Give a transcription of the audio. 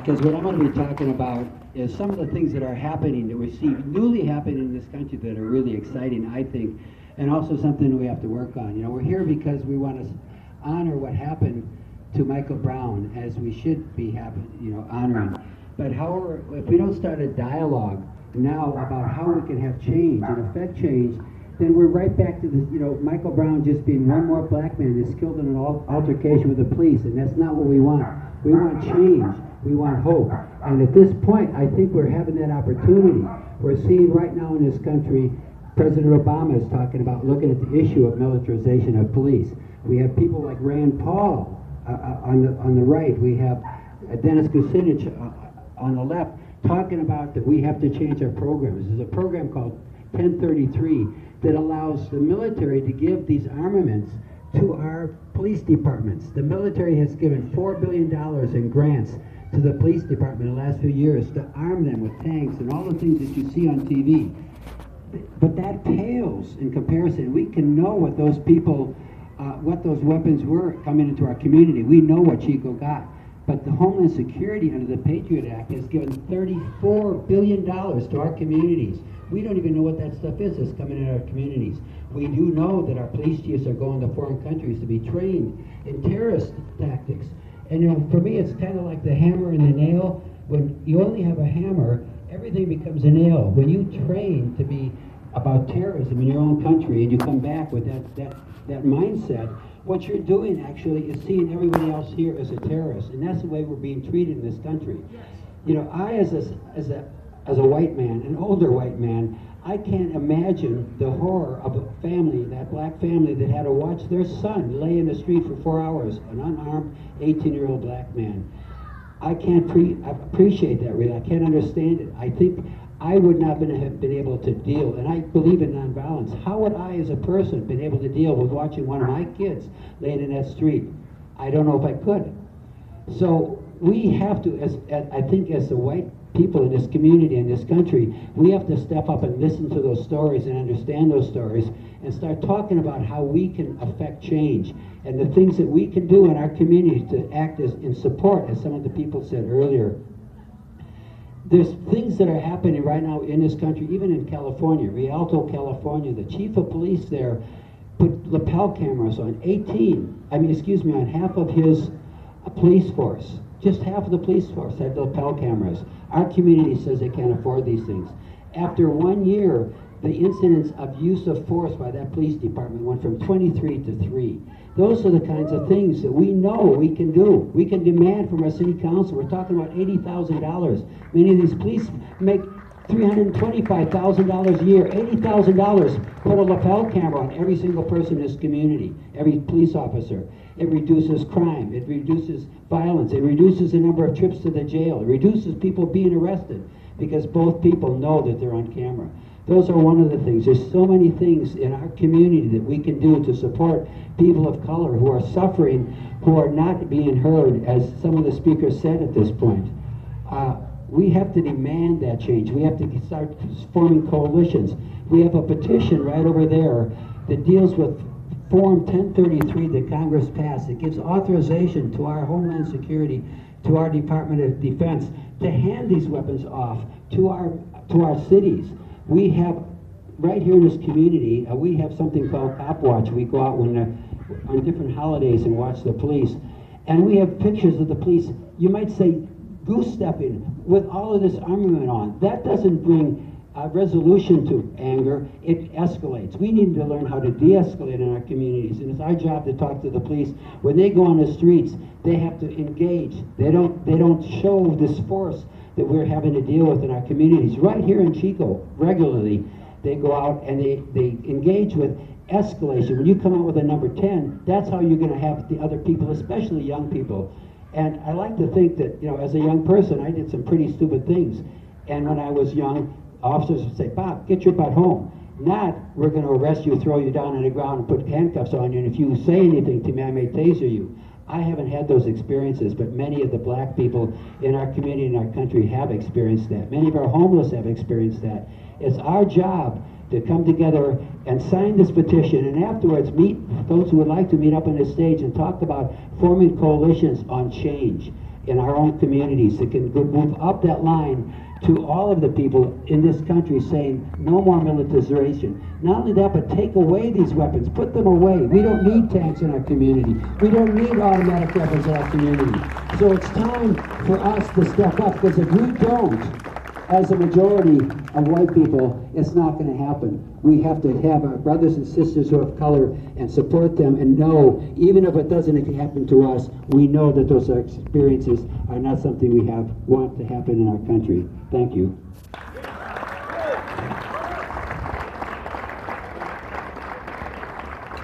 Because what I'm going to be talking about is some of the things that are happening, that we see newly happening in this country that are really exciting, I think, and also something we have to work on. You know, we're here because we want to honor what happened to Michael Brown, as we should be honoring. But however, if we don't start a dialogue now about how we can have change and affect change, then we're right back to this, Michael Brown just being one more black man that's killed in an altercation with the police, and that's not what we want. We want change. We want hope. And at this point, I think we're having that opportunity. We're seeing right now in this country, President Obama is talking about looking at the issue of militarization of police. We have people like Rand Paul on the right. We have Dennis Kucinich on the left talking about that we have to change our programs. There's a program called 1033 that allows the military to give these armaments to our police departments. The military has given $4 billion in grants to the police department in the last few years to arm them with tanks and all the things that you see on TV. But that pales in comparison. We can know what those people, what those weapons were coming into our community. We know what Chico got. But the Homeland Security under the Patriot Act has given $34 billion to our communities. We don't even know what that stuff is that's coming in our communities. We do know that our police chiefs are going to foreign countries to be trained in terrorist tactics. And for me, it's kind of like the hammer and the nail. When you only have a hammer, everything becomes a nail. When you train to be about terrorism in your own country and you come back with that mindset, what you're doing actually is seeing everybody else here as a terrorist, and that's the way we're being treated in this country. I as a white man, an older white man, I can't imagine the horror of a family, that black family that had to watch their son lay in the street for 4 hours, an unarmed 18-year-old black man. I can't appreciate that, really. I can't understand it. I think I would not have been able to deal, and I believe in nonviolence. How would I, as a person, been able to deal with watching one of my kids laying in that street? I don't know if I could. So we have to, I think as the white people in this community, in this country, we have to step up and listen to those stories and understand those stories and start talking about how we can affect change and the things that we can do in our community to act as in support, as some of the people said earlier. There's things that are happening right now in this country, even in California, Rialto, California. The chief of police there put lapel cameras on on half of his police force. Just half of the police force had lapel cameras. Our community says they can't afford these things. After 1 year, the incidence of use of force by that police department went from 23 to 3. Those are the kinds of things that we know we can do. We can demand from our city council. We're talking about $80,000. Many of these police make $325,000 a year. $80,000, put a lapel camera on every single person in this community, every police officer. It reduces crime, it reduces violence, it reduces the number of trips to the jail, it reduces people being arrested because both people know that they're on camera. Those are one of the things. There's so many things in our community that we can do to support people of color who are suffering, who are not being heard, as some of the speakers said at this point. We have to demand that change. We have to start forming coalitions. We have a petition right over there that deals with Form 1033 that Congress passed. It gives authorization to our Homeland Security, to our Department of Defense, to hand these weapons off to our cities. We have, right here in this community, we have something called Cop Watch. We go out on different holidays and watch the police. And we have pictures of the police, you might say, goose-stepping with all of this armament on. That doesn't bring resolution to anger, it escalates. We need to learn how to de-escalate in our communities, and it's our job to talk to the police. When they go on the streets, they have to engage. They don't show this force that we're having to deal with in our communities. Right here in Chico, regularly, they go out and they engage with escalation. When you come out with a number 10, that's how you're going to have the other people, especially young people. And I like to think that, as a young person, I did some pretty stupid things. And when I was young, officers would say, "Bob, get your butt home." Not, "We're going to arrest you, throw you down on the ground, and put handcuffs on you, and if you say anything to me, I may taser you." I haven't had those experiences, but many of the black people in our community and our country have experienced that. Many of our homeless have experienced that. It's our job to come together and sign this petition, and afterwards meet those who would like to meet up on this stage and talk about forming coalitions on change. in our own communities that can move up that line to all of the people in this country saying no more militarization. Not only that, but take away these weapons, put them away. We don't need tanks in our community. We don't need automatic weapons in our community. So it's time for us to step up, because if we don't, as a majority of white people, it's not going to happen. We have to have our brothers and sisters who have color and support them and know, even if it doesn't happen to us, we know that those experiences are not something we want to happen in our country. Thank you.